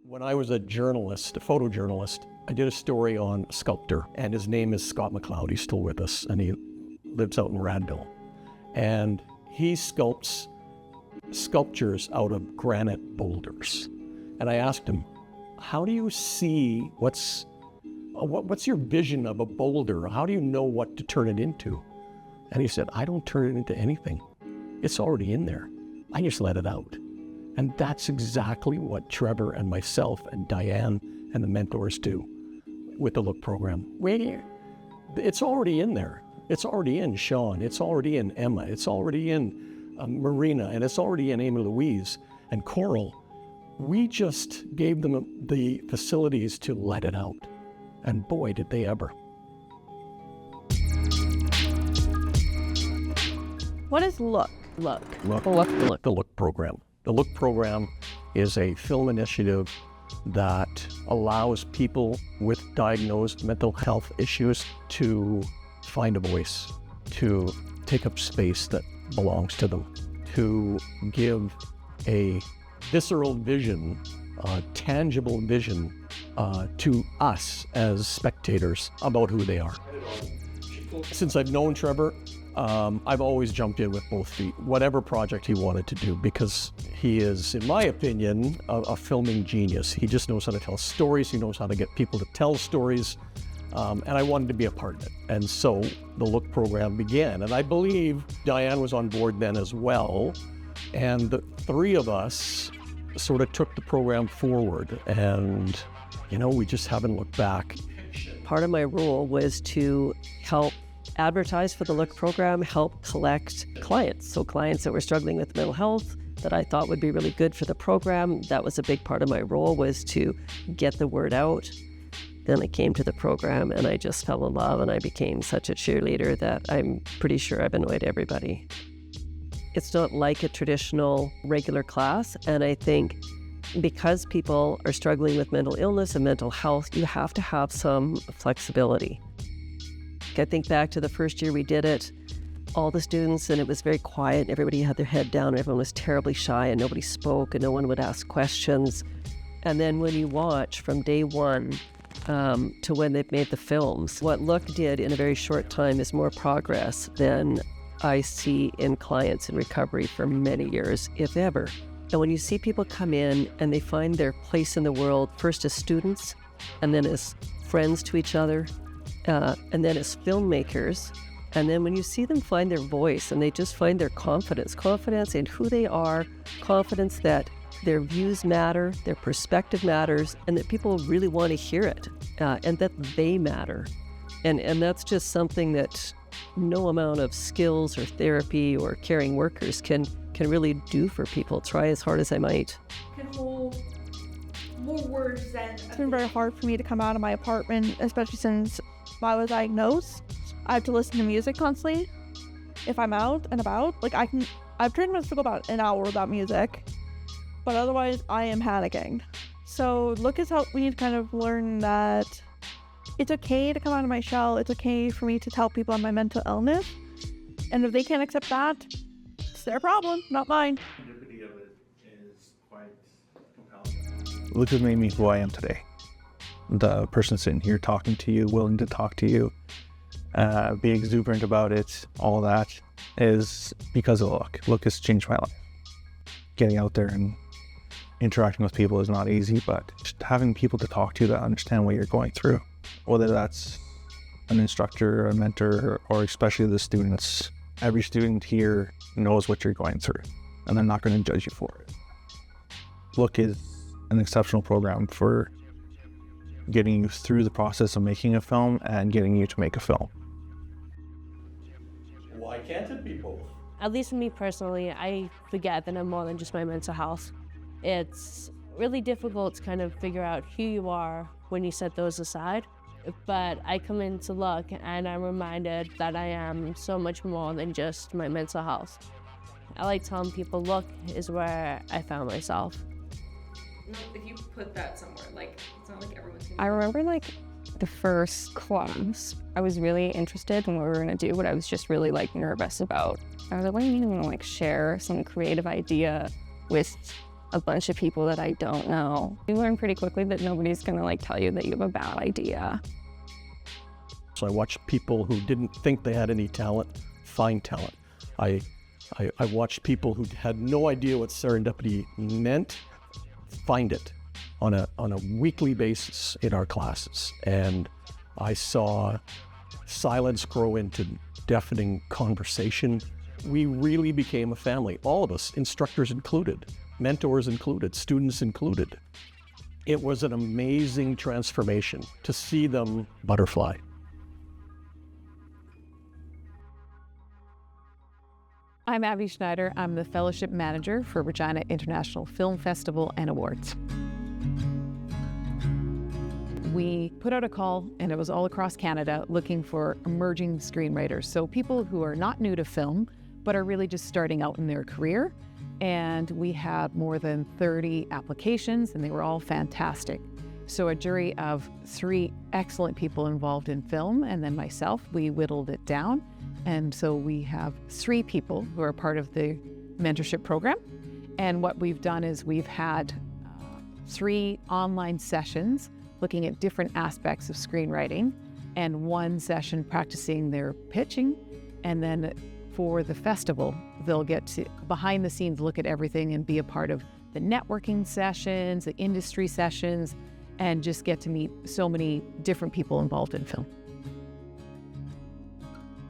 When I was a journalist, a photojournalist, I did a story on a sculptor, and his name is Scott McLeod. He's still with us, and he lives out in Radville. And he sculpts sculptures out of granite boulders. And I asked him, how do you see what's your vision of a boulder? How do you know what to turn it into? And he said, I don't turn it into anything. It's already in there. I just let it out. And that's exactly what Trevor and myself and Diane and the mentors do with the Look program. It's already in there. It's already in Sean. It's already in Emma. It's already in Marina. And it's already in Amy Louise and Coral. We just gave them the facilities to let it out. And boy, did they ever. What is Look? The Look program. The Look program is a film initiative that allows people with diagnosed mental health issues to find a voice, to take up space that belongs to them, to give a visceral vision, a tangible vision to us as spectators about who they are. Since I've known Trevor, I've always jumped in with both feet, whatever project he wanted to do, because he is, in my opinion, a filming genius. He just knows how to tell stories. He knows how to get people to tell stories. And I wanted to be a part of it. And so the Look program began. And I believe Diane was on board then as well. And the three of us sort of took the program forward. And, we just haven't looked back. Part of my role was to help advertise for the Look program, help collect clients. So clients that were struggling with mental health that I thought would be really good for the program. That was a big part of my role, was to get the word out. Then I came to the program and I just fell in love, and I became such a cheerleader that I'm pretty sure I've annoyed everybody. It's not like a traditional regular class, and I think because people are struggling with mental illness and mental health, you have to have some flexibility. I think back to the first year we did it, all the students, and it was very quiet, and everybody had their head down, and everyone was terribly shy, and nobody spoke, and no one would ask questions. And then when you watch from day one to when they've made the films, what Look did in a very short time is more progress than I see in clients in recovery for many years, if ever. And when you see people come in and they find their place in the world, first as students, and then as friends to each other, and then as filmmakers, and then when you see them find their voice and they just find their confidence in who they are, confidence that their views matter, their perspective matters, and that people really want to hear it, and that they matter. And that's just something that no amount of skills or therapy or caring workers can really do for people, try as hard as I might. Can hold more words than... It's been very hard for me to come out of my apartment, especially since I was diagnosed. I have to listen to music constantly if I'm out and about. I've pretty much to go about an hour without music, but otherwise I am panicking. So Look has helped me to kind of learn that it's okay to come out of my shell. It's okay for me to tell people on my mental illness. And if they can't accept that, it's their problem, not mine. The of it is quite compelling. Look has made me who I am today. The person sitting here talking to you, willing to talk to you, be exuberant about it, all that is because of Look. Look has changed my life. Getting out there and interacting with people is not easy, but just having people to talk to that understand what you're going through, whether that's an instructor, a mentor, or especially the students. Every student here knows what you're going through, and they're not going to judge you for it. Look is an exceptional program for getting you through the process of making a film and getting you to make a film. Why can't it be both? At least for me personally, I forget that I'm more than just my mental health. It's really difficult to kind of figure out who you are when you set those aside. But I come into Look and I'm reminded that I am so much more than just my mental health. I like telling people Look is where I found myself. If you put that somewhere, it's not like everyone's gonna... I remember the first class, I was really interested in what we were gonna do, but I was just really nervous about. I was like, what do you mean I'm gonna share some creative idea with a bunch of people that I don't know. You learn pretty quickly that nobody's gonna like tell you that you have a bad idea. So I watched people who didn't think they had any talent find talent. I watched people who had no idea what serendipity meant find it on a weekly basis in our classes. And I saw silence grow into deafening conversation. We really became a family, all of us, instructors included, mentors included, students included. It was an amazing transformation to see them butterfly. I'm Abby Schneider. I'm the Fellowship Manager for Regina International Film Festival and Awards. We put out a call, and it was all across Canada, looking for emerging screenwriters. So people who are not new to film, but are really just starting out in their career. And we had more than 30 applications, and they were all fantastic. So a jury of 3 excellent people involved in film, and then myself, we whittled it down. And so we have 3 people who are part of the mentorship program. And what we've done is we've had 3 online sessions looking at different aspects of screenwriting, and 1 session practicing their pitching. And then for the festival, they'll get to behind the scenes look at everything and be a part of the networking sessions, the industry sessions, and just get to meet so many different people involved in film.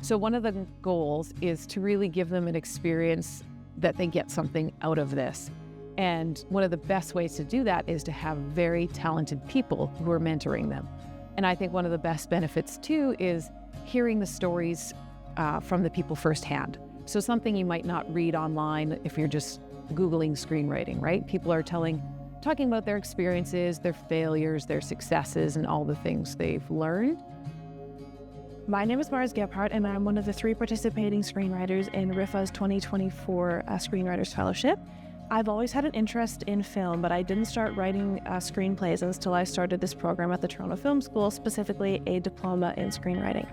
So one of the goals is to really give them an experience that they get something out of this. And one of the best ways to do that is to have very talented people who are mentoring them. And I think one of the best benefits too is hearing the stories from the people firsthand. So something you might not read online if you're just Googling screenwriting, right? People are talking about their experiences, their failures, their successes, and all the things they've learned. My name is Mars Gebhardt, and I'm one of the 3 participating screenwriters in RIFFA's 2024 Screenwriters Fellowship. I've always had an interest in film, but I didn't start writing screenplays until I started this program at the Toronto Film School, specifically a diploma in screenwriting.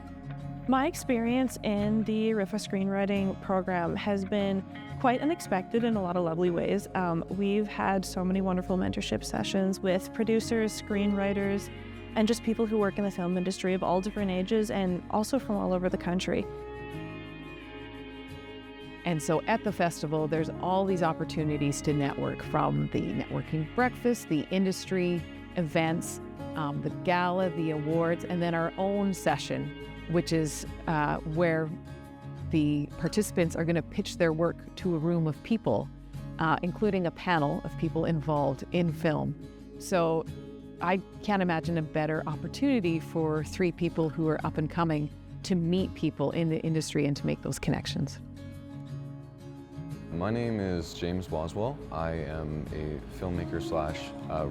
My experience in the RIFFA screenwriting program has been quite unexpected in a lot of lovely ways. We've had so many wonderful mentorship sessions with producers, screenwriters, and just people who work in the film industry of all different ages and also from all over the country. And so at the festival, there's all these opportunities to network, from the networking breakfast, the industry events, the gala, the awards, and then our own session, which is where the participants are going to pitch their work to a room of people, including a panel of people involved in film. So I can't imagine a better opportunity for 3 people who are up and coming to meet people in the industry and to make those connections. My name is James Boswell. I am a filmmaker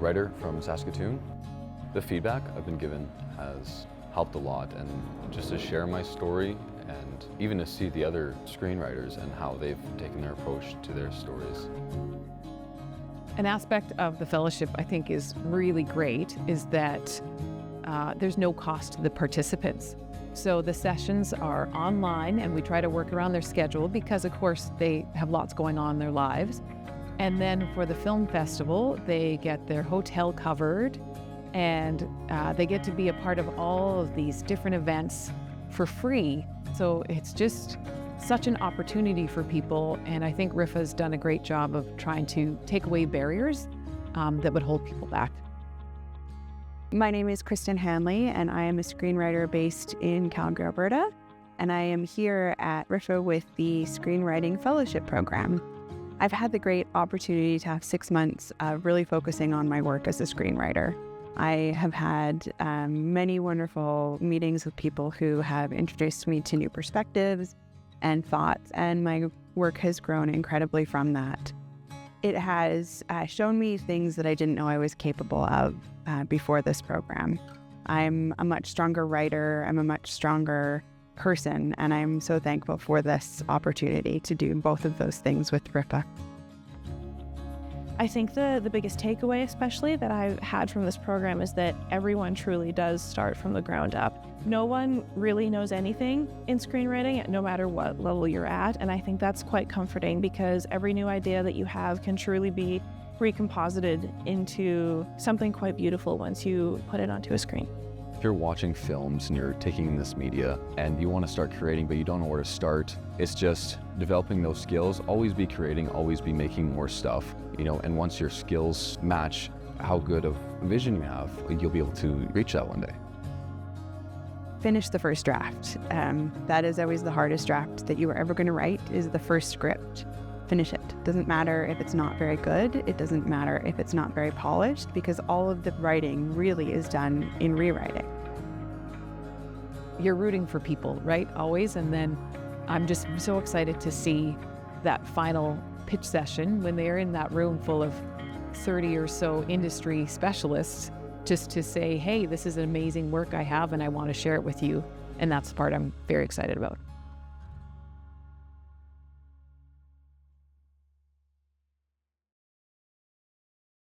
/ writer from Saskatchewan. The feedback I've been given has helped a lot, and just to share my story and even to see the other screenwriters and how they've taken their approach to their stories. An aspect of the fellowship I think is really great is that there's no cost to the participants. So the sessions are online, and we try to work around their schedule because, of course, they have lots going on in their lives. And then for the film festival, they get their hotel covered, and they get to be a part of all of these different events for free. So it's just such an opportunity for people, and I think RIFFA's done a great job of trying to take away barriers that would hold people back. My name is Kristen Hanley, and I am a screenwriter based in Calgary, Alberta, and I am here at RIFFA with the Screenwriting Fellowship Program. I've had the great opportunity to have 6 months really focusing on my work as a screenwriter. I have had many wonderful meetings with people who have introduced me to new perspectives and thoughts, and my work has grown incredibly from that. It has shown me things that I didn't know I was capable of before this program. I'm a much stronger writer, I'm a much stronger person, and I'm so thankful for this opportunity to do both of those things with RIFFA. I think the biggest takeaway, especially that I've had from this program, is that everyone truly does start from the ground up. No one really knows anything in screenwriting, no matter what level you're at, and I think that's quite comforting because every new idea that you have can truly be recomposited into something quite beautiful once you put it onto a screen. If you're watching films and you're taking in this media and you want to start creating but you don't know where to start, it's just developing those skills. Always be creating, always be making more stuff, and once your skills match how good of a vision you have, you'll be able to reach that one day. Finish the first draft. That is always the hardest draft that you are ever going to write, is the first script. Finish it. Doesn't matter if it's not very good. It doesn't matter if it's not very polished, because all of the writing really is done in rewriting. You're rooting for people, right? Always. And then I'm just so excited to see that final pitch session when they're in that room full of 30 or so industry specialists, just to say, hey, this is an amazing work I have and I want to share it with you. And that's the part I'm very excited about.